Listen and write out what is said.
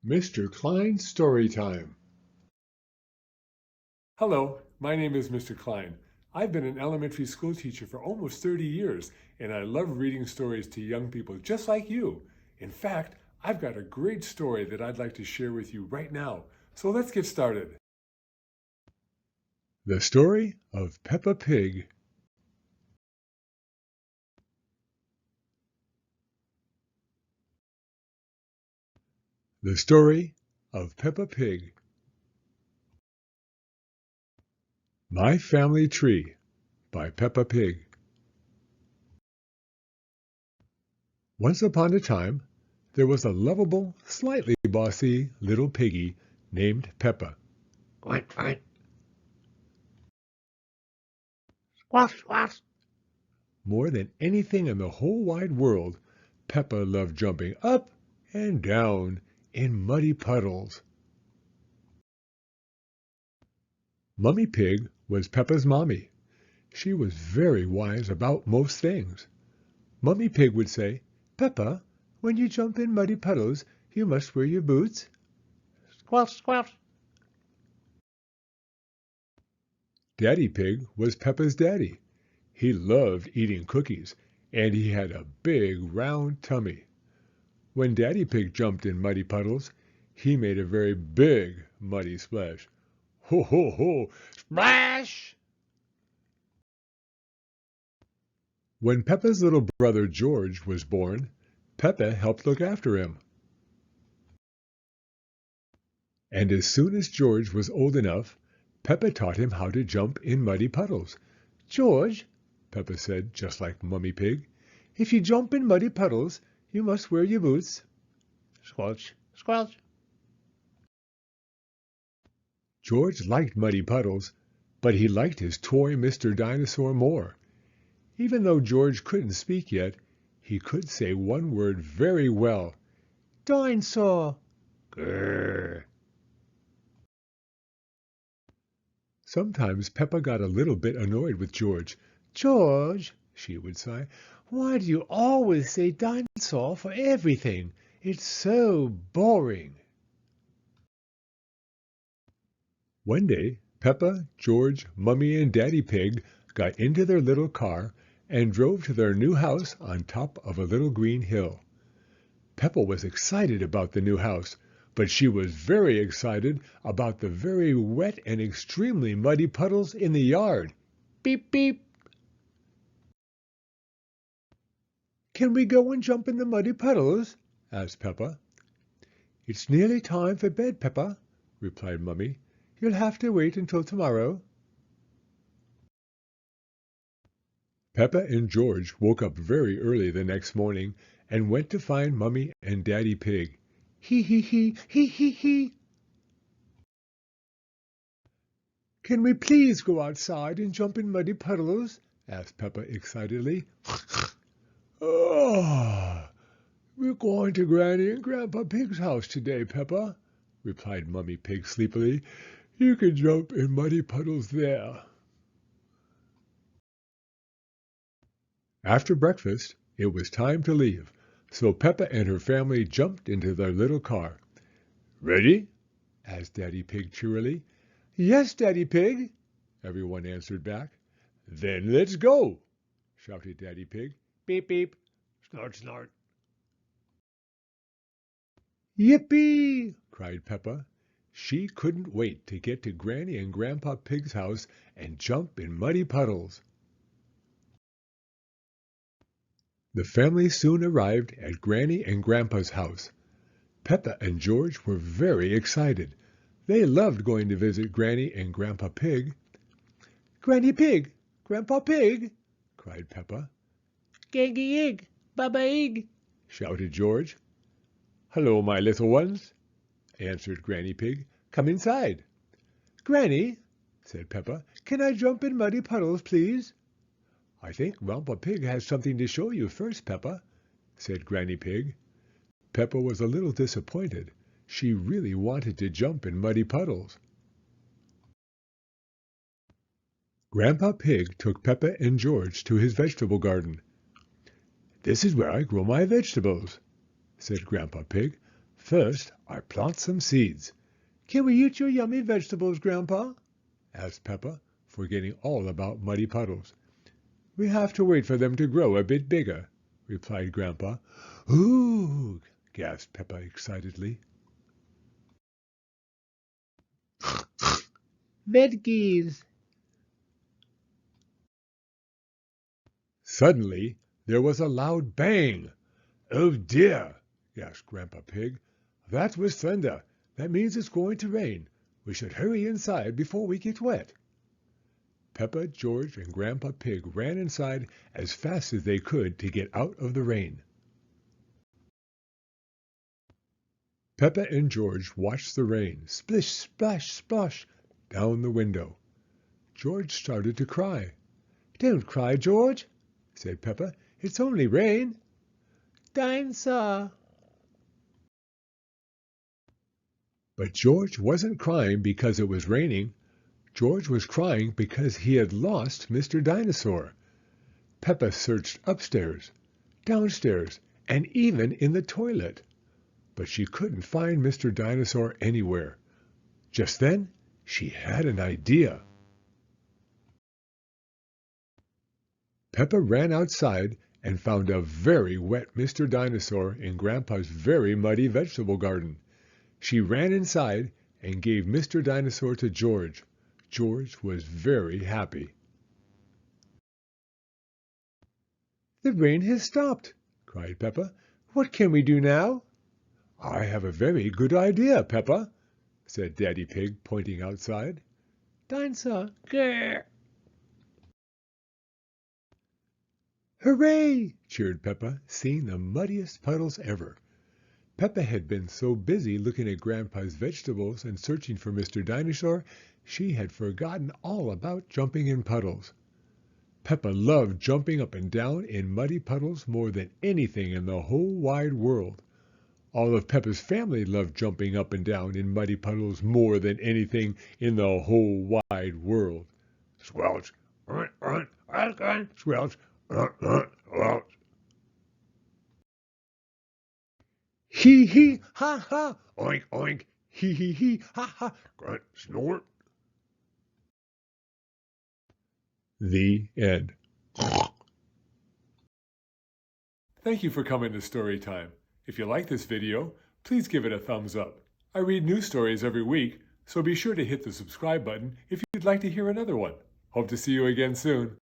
Mr. Klein's Story Time. Hello, my name is Mr. Klein. I've been an elementary school teacher for almost 30 years, and I love reading stories to young people just like you. In fact, I've got a great story that I'd like to share with you right now. So let's get started. The Story of Peppa Pig. The Story of Peppa Pig. My Family Tree by Peppa Pig. Once upon a time, there was a lovable, slightly bossy little piggy named Peppa. Quack, quack. Squash, squash. More than anything in the whole wide world, Peppa loved jumping up and down in muddy puddles. Mummy Pig was Peppa's mommy. She was very wise about most things. Mummy Pig would say, "Peppa, when you jump in muddy puddles, you must wear your boots." Squash, squash. Daddy Pig was Peppa's daddy. He loved eating cookies, and he had a big round tummy. When Daddy Pig jumped in muddy puddles, he made a very big muddy splash. Ho, ho, ho! Splash! When Peppa's little brother George was born, Peppa helped look after him. And as soon as George was old enough, Peppa taught him how to jump in muddy puddles. "George," Peppa said, just like Mummy Pig, "if you jump in muddy puddles, you must wear your boots." Squelch, squelch. George liked muddy puddles, but he liked his toy Mr. Dinosaur more. Even though George couldn't speak yet, he could say one word very well. "Dinosaur." Grrr. Sometimes Peppa got a little bit annoyed with George. "George," she would sigh, "why do you always say dinosaur for everything? It's so boring." One day, Peppa, George, Mummy, and Daddy Pig got into their little car and drove to their new house on top of a little green hill. Peppa was excited about the new house, but she was very excited about the very wet and extremely muddy puddles in the yard. Beep, beep. "Can we go and jump in the muddy puddles?" asked Peppa. "It's nearly time for bed, Peppa," replied Mummy. "You'll have to wait until tomorrow." Peppa and George woke up very early the next morning and went to find Mummy and Daddy Pig. "Hee hee hee, hee hee hee." "Can we please go outside and jump in muddy puddles?" asked Peppa excitedly. "Oh, we're going to Granny and Grandpa Pig's house today, Peppa," replied Mummy Pig sleepily. "You can jump in muddy puddles there." After breakfast, it was time to leave, so Peppa and her family jumped into their little car. "Ready?" asked Daddy Pig cheerily. "Yes, Daddy Pig," everyone answered back. "Then let's go!" shouted Daddy Pig. Beep, beep. Snort, snort. "Yippee!" cried Peppa. She couldn't wait to get to Granny and Grandpa Pig's house and jump in muddy puddles. The family soon arrived at Granny and Grandpa's house. Peppa and George were very excited. They loved going to visit Granny and Grandpa Pig. "Granny Pig! Grandpa Pig!" cried Peppa. Gaggy egg, baba egg. Shouted George. "Hello, my little ones," answered Granny Pig. "Come inside." "Granny," said Peppa, "can I jump in muddy puddles, please?" "I think Grandpa Pig has something to show you first, Peppa," said Granny Pig. Peppa was a little disappointed. She really wanted to jump in muddy puddles. Grandpa Pig took Peppa and George to his vegetable garden. "This is where I grow my vegetables," said Grandpa Pig. First, I plant some seeds. Can we eat your yummy vegetables, Grandpa? Asked Peppa, forgetting all about muddy puddles. We have to wait for them to grow a bit bigger, replied Grandpa. Ooh, gasped Peppa excitedly. Veggies. Suddenly, there was a loud bang. Oh dear, gasped Grandpa Pig. That was thunder. That means it's going to rain. We should hurry inside before we get wet. Peppa, George, and Grandpa Pig ran inside as fast as they could to get out of the rain. Peppa and George watched the rain, splish, splash, splosh, down the window. George started to cry. Don't cry, George, said Peppa. It's only rain. Dinosaur. But George wasn't crying because it was raining. George was crying because he had lost Mr. Dinosaur. Peppa searched upstairs, downstairs, and even in the toilet. But she couldn't find Mr. Dinosaur anywhere. Just then, she had an idea. Peppa ran outside and found a very wet Mr. Dinosaur in Grandpa's very muddy vegetable garden. She ran inside and gave Mr. Dinosaur to George. George was very happy. The rain has stopped, cried Peppa. What can we do now? I have a very good idea, Peppa, said Daddy Pig, pointing outside. Dinosaur. Grr. Hooray! Cheered Peppa, seeing the muddiest puddles ever. Peppa had been so busy looking at Grandpa's vegetables and searching for Mr. Dinosaur, she had forgotten all about jumping in puddles. Peppa loved jumping up and down in muddy puddles more than anything in the whole wide world. All of Peppa's family loved jumping up and down in muddy puddles more than anything in the whole wide world. Squelch, squelch, squelch. Hee hee, ha ha, oink oink, hee, ha ha, grunt, snort. The end. Thank you for coming to Storytime. If you like this video, please give it a thumbs up. I read new stories every week, so be sure to hit the subscribe button if you'd like to hear another one. Hope to see you again soon.